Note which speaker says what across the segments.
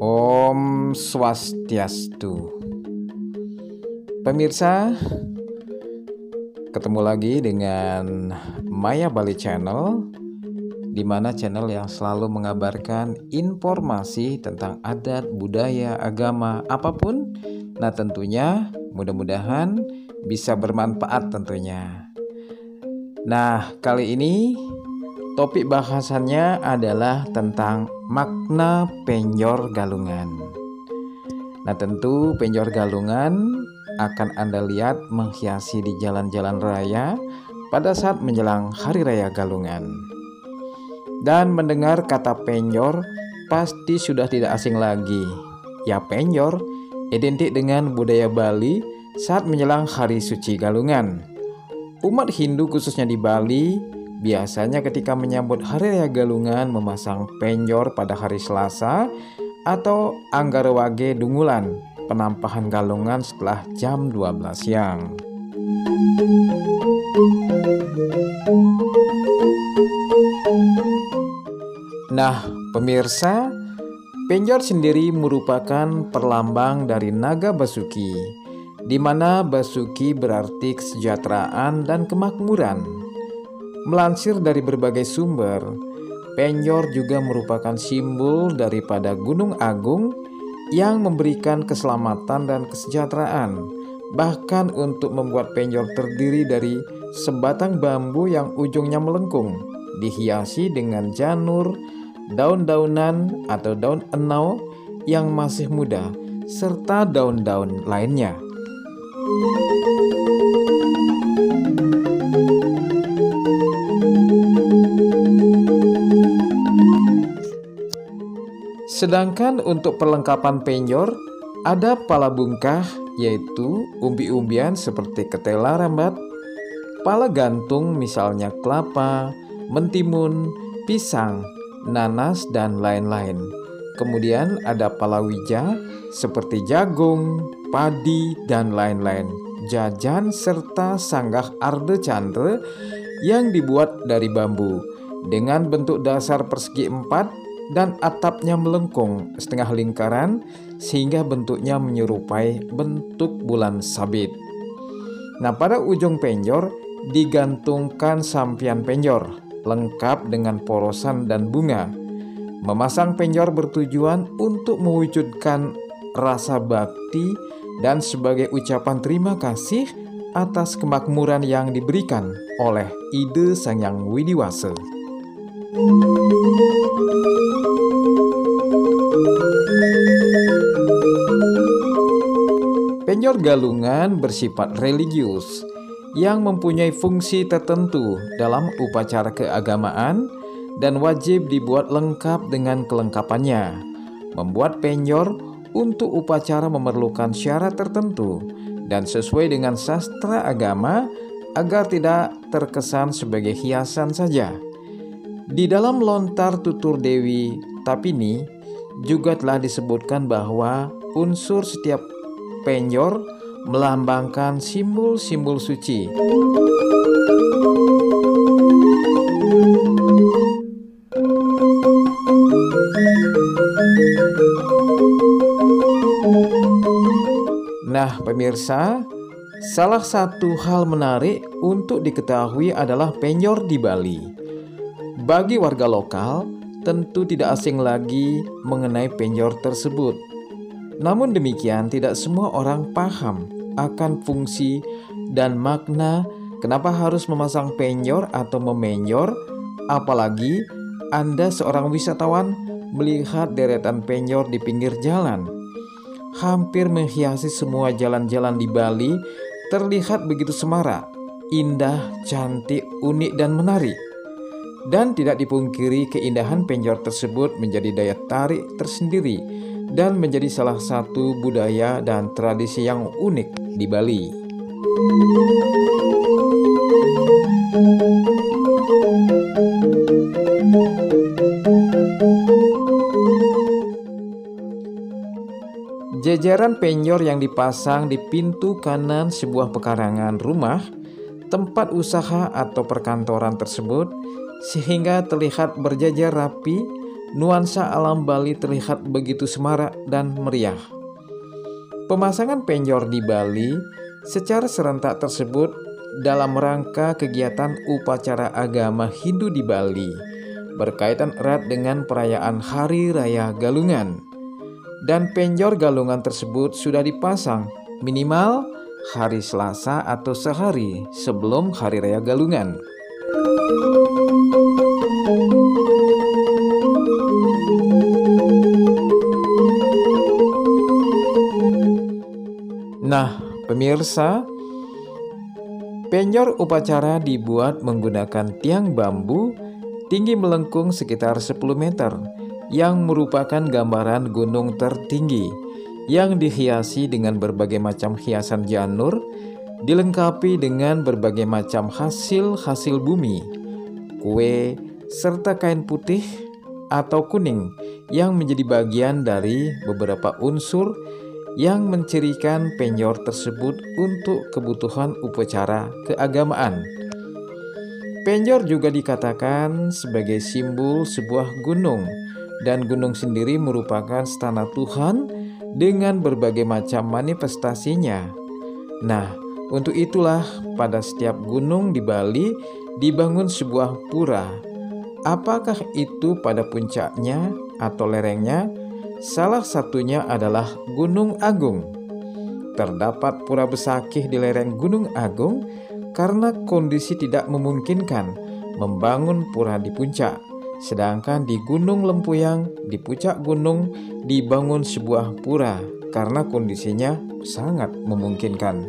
Speaker 1: Om Swastiastu. Pemirsa, ketemu lagi dengan Maya Bali Channel, di mana channel yang selalu mengabarkan informasi tentang adat, budaya, agama, apapun. Nah, tentunya mudah-mudahan bisa bermanfaat tentunya. Nah, kali ini topik bahasannya adalah tentang makna penjor galungan. Nah, tentu penjor galungan akan Anda lihat menghiasi di jalan-jalan raya pada saat menjelang Hari Raya Galungan. Dan mendengar kata penjor pasti sudah tidak asing lagi. Ya, penjor identik dengan budaya Bali saat menjelang Hari Suci Galungan. Umat Hindu khususnya di Bali biasanya ketika menyambut Hari Raya Galungan memasang penjor pada hari Selasa atau Anggarawage Dungulan, penampahan galungan setelah jam 12 siang. Nah, pemirsa, penjor sendiri merupakan perlambang dari naga Basuki, di mana Basuki berarti kesejahteraan dan kemakmuran. Melansir dari berbagai sumber, penjor juga merupakan simbol daripada Gunung Agung yang memberikan keselamatan dan kesejahteraan. Bahkan untuk membuat penjor terdiri dari sebatang bambu yang ujungnya melengkung, dihiasi dengan janur, daun-daunan atau daun enau yang masih muda, serta daun-daun lainnya. Sedangkan untuk perlengkapan penjor ada pala bungkah, yaitu umbi-umbian seperti ketela rambat, pala gantung misalnya kelapa, mentimun, pisang, nanas, dan lain-lain. Kemudian ada pala wija seperti jagung, padi, dan lain-lain, jajan, serta sanggah arde candre yang dibuat dari bambu dengan bentuk dasar persegi 4 dan atapnya melengkung setengah lingkaran sehingga bentuknya menyerupai bentuk bulan sabit. Nah, pada ujung penjor digantungkan sampian penjor lengkap dengan porosan dan bunga. Memasang penjor bertujuan untuk mewujudkan rasa bakti dan sebagai ucapan terima kasih atas kemakmuran yang diberikan oleh Ide Sang Hyang Widiwasa. Penjor galungan bersifat religius yang mempunyai fungsi tertentu dalam upacara keagamaan dan wajib dibuat lengkap dengan kelengkapannya. Membuat penjor untuk upacara memerlukan syarat tertentu dan sesuai dengan sastra agama agar tidak terkesan sebagai hiasan saja. Di dalam lontar tutur Dewi Tapini juga telah disebutkan bahwa unsur setiap penjor melambangkan simbol-simbol suci. Nah, pemirsa, salah satu hal menarik untuk diketahui adalah penjor di Bali. Bagi warga lokal, tentu tidak asing lagi mengenai penjor tersebut. Namun demikian, tidak semua orang paham akan fungsi dan makna kenapa harus memasang penjor atau memenjor, apalagi Anda seorang wisatawan melihat deretan penjor di pinggir jalan. Hampir menghiasi semua jalan-jalan di Bali, terlihat begitu semarak, indah, cantik, unik, dan menarik. Dan tidak dipungkiri keindahan penjor tersebut menjadi daya tarik tersendiri dan menjadi salah satu budaya dan tradisi yang unik di Bali. Jajaran penjor yang dipasang di pintu kanan sebuah pekarangan rumah, tempat usaha atau perkantoran tersebut, sehingga terlihat berjajar rapi, nuansa alam Bali terlihat begitu semarak dan meriah. Pemasangan penjor di Bali secara serentak tersebut dalam rangka kegiatan upacara agama Hindu di Bali, berkaitan erat dengan perayaan Hari Raya Galungan. Dan penjor galungan tersebut sudah dipasang minimal hari Selasa atau sehari sebelum Hari Raya Galungan. Nah, pemirsa, penjor upacara dibuat menggunakan tiang bambu tinggi melengkung sekitar 10 meter yang merupakan gambaran gunung tertinggi yang dihiasi dengan berbagai macam hiasan janur, dilengkapi dengan berbagai macam hasil bumi, kue, serta kain putih atau kuning yang menjadi bagian dari beberapa unsur yang mencirikan penjor tersebut untuk kebutuhan upacara keagamaan. Penjor juga dikatakan sebagai simbol sebuah gunung, dan gunung sendiri merupakan stana Tuhan dengan berbagai macam manifestasinya. Nah, untuk itulah pada setiap gunung di Bali dibangun sebuah pura. Apakah itu pada puncaknya atau lerengnya? Salah satunya adalah Gunung Agung. Terdapat pura besakih di lereng Gunung Agung karena kondisi tidak memungkinkan membangun pura di puncak. Sedangkan di Gunung Lempuyang, di puncak gunung, dibangun sebuah pura karena kondisinya sangat memungkinkan.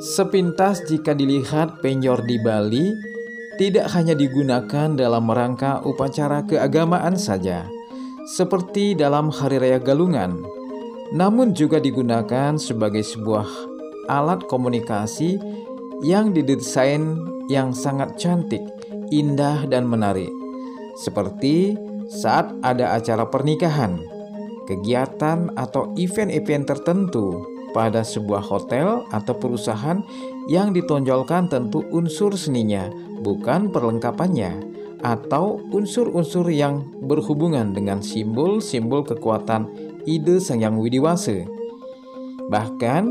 Speaker 1: Sepintas jika dilihat penjor di Bali tidak hanya digunakan dalam rangka upacara keagamaan saja, seperti dalam Hari Raya Galungan, namun juga digunakan sebagai sebuah alat komunikasi yang didesain yang sangat cantik, indah, dan menarik. Seperti saat ada acara pernikahan, kegiatan atau event-event tertentu pada sebuah hotel atau perusahaan yang ditonjolkan tentu unsur seninya, bukan perlengkapannya, atau unsur-unsur yang berhubungan dengan simbol-simbol kekuatan ide Sang Hyang Widiwasa. Bahkan,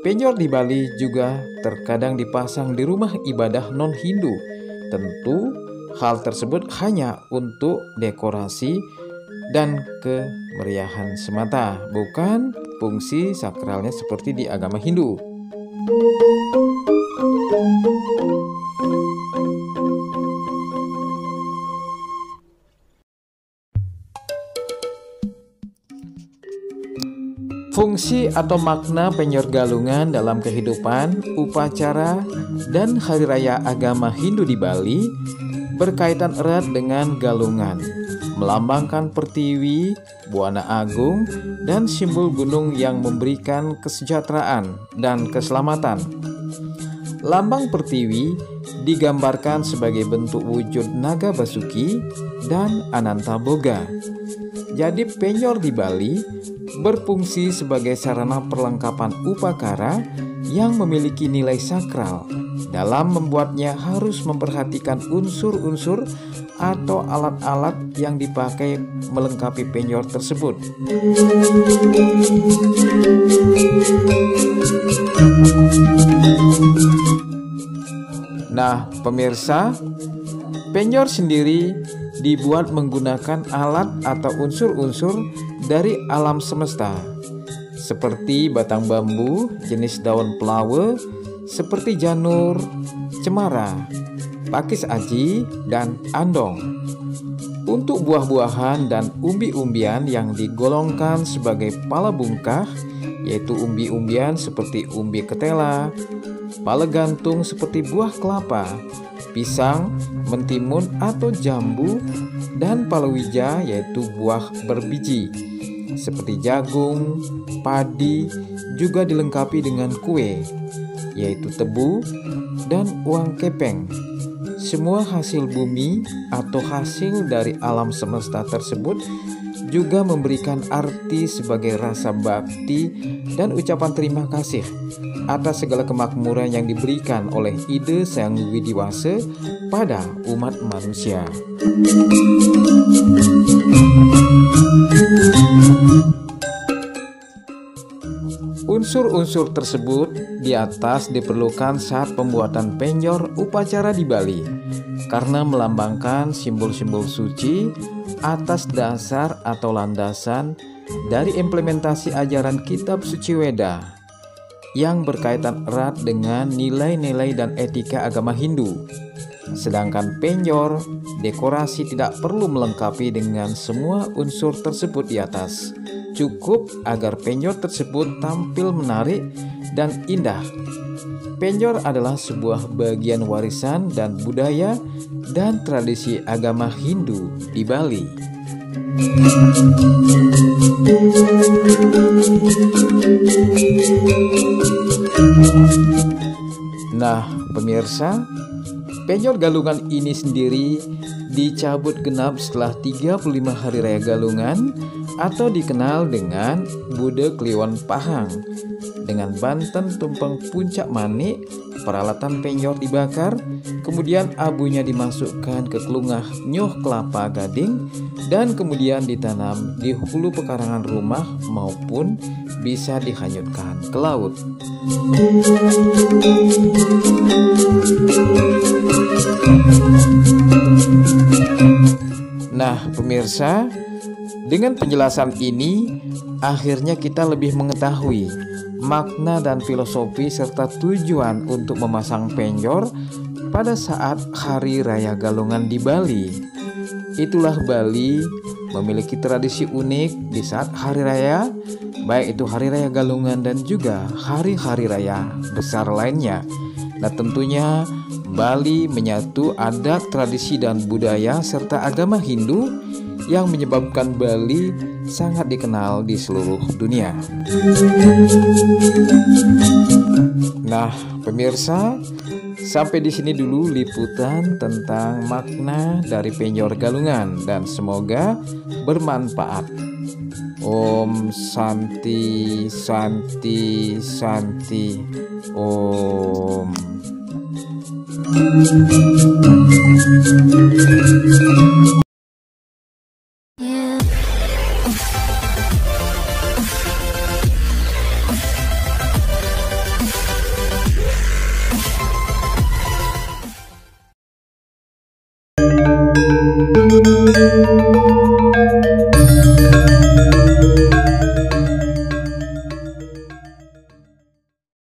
Speaker 1: penjor di Bali juga terkadang dipasang di rumah ibadah non-Hindu. Tentu, hal tersebut hanya untuk dekorasi dan kemeriahan semata, bukan fungsi sakralnya seperti di agama Hindu. Fungsi atau makna penjor galungan dalam kehidupan, upacara, dan hari raya agama Hindu di Bali berkaitan erat dengan galungan, melambangkan pertiwi, buana agung, dan simbol gunung yang memberikan kesejahteraan dan keselamatan. Lambang pertiwi digambarkan sebagai bentuk wujud naga basuki dan ananta boga. Jadi penjor di Bali berfungsi sebagai sarana perlengkapan upakara yang memiliki nilai sakral. Dalam membuatnya harus memperhatikan unsur-unsur atau alat-alat yang dipakai melengkapi penjor tersebut. Nah, pemirsa, penjor sendiri dibuat menggunakan alat atau unsur-unsur dari alam semesta, seperti batang bambu jenis daun pelawe, seperti janur, cemara, pakis aji, dan andong. Untuk buah-buahan dan umbi-umbian yang digolongkan sebagai pala bungkah, yaitu umbi-umbian seperti umbi ketela, pala gantung seperti buah kelapa, pisang, mentimun atau jambu, dan palawija yaitu buah berbiji seperti jagung, padi, juga dilengkapi dengan kue yaitu tebu dan uang kepeng. Semua hasil bumi atau hasil dari alam semesta tersebut juga memberikan arti sebagai rasa bakti dan ucapan terima kasih atas segala kemakmuran yang diberikan oleh ide Sang Widiwasa pada umat manusia. Unsur-unsur tersebut di atas diperlukan saat pembuatan penjor upacara di Bali karena melambangkan simbol-simbol suci atas dasar atau landasan dari implementasi ajaran kitab suci Weda yang berkaitan erat dengan nilai-nilai dan etika agama Hindu. Sedangkan penjor dekorasi tidak perlu melengkapi dengan semua unsur tersebut di atas. Cukup agar penjor tersebut tampil menarik dan indah. Penjor adalah sebuah bagian warisan dan budaya dan tradisi agama Hindu di Bali. Nah, pemirsa, penjor galungan ini sendiri dicabut genap setelah 35 hari raya galungan atau dikenal dengan Bude Kliwon Pahang. Dengan banten tumpeng puncak manik, peralatan penjor dibakar, kemudian abunya dimasukkan ke kelungah nyoh kelapa gading dan kemudian ditanam di hulu pekarangan rumah maupun bisa dihanyutkan ke laut. Nah, pemirsa, dengan penjelasan ini akhirnya kita lebih mengetahui makna dan filosofi serta tujuan untuk memasang penjor pada saat Hari Raya Galungan di Bali. Itulah Bali memiliki tradisi unik di saat hari raya, baik itu Hari Raya Galungan dan juga hari-hari raya besar lainnya. Nah, tentunya Bali menyatu adat, tradisi dan budaya serta agama Hindu yang menyebabkan Bali sangat dikenal di seluruh dunia. Nah, pemirsa, sampai di sini dulu liputan tentang makna dari penjor galungan dan semoga bermanfaat. Om Santi Santi Santi Om.